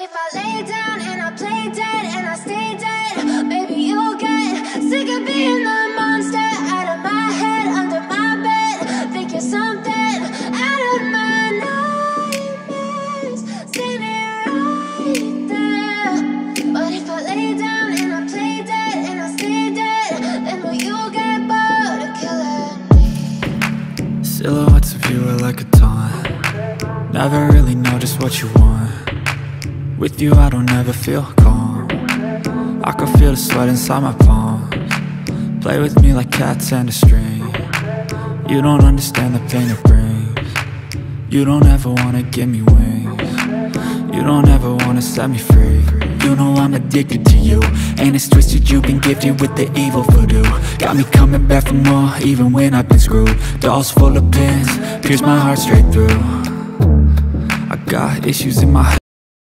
if I lay down and I play dead and I stay dead, baby, you'll get sick of being the monster out of my head, under my bed. Think you're something out of my nightmares, standing right there. But if I lay down and I play dead and I stay dead, then will you get bored of killing me? Silhouettes of you are like a taunt. Never really know just what you want. With you I don't ever feel calm. I can feel the sweat inside my palms. Play with me like cats and a string. You don't understand the pain it brings. You don't ever wanna give me wings. You don't ever wanna set me free. You know I'm addicted to you, and it's twisted, you've been gifted with the evil voodoo. Got me coming back for more, even when I've been screwed. Dolls full of pins, pierce my heart straight through. I got issues in my head.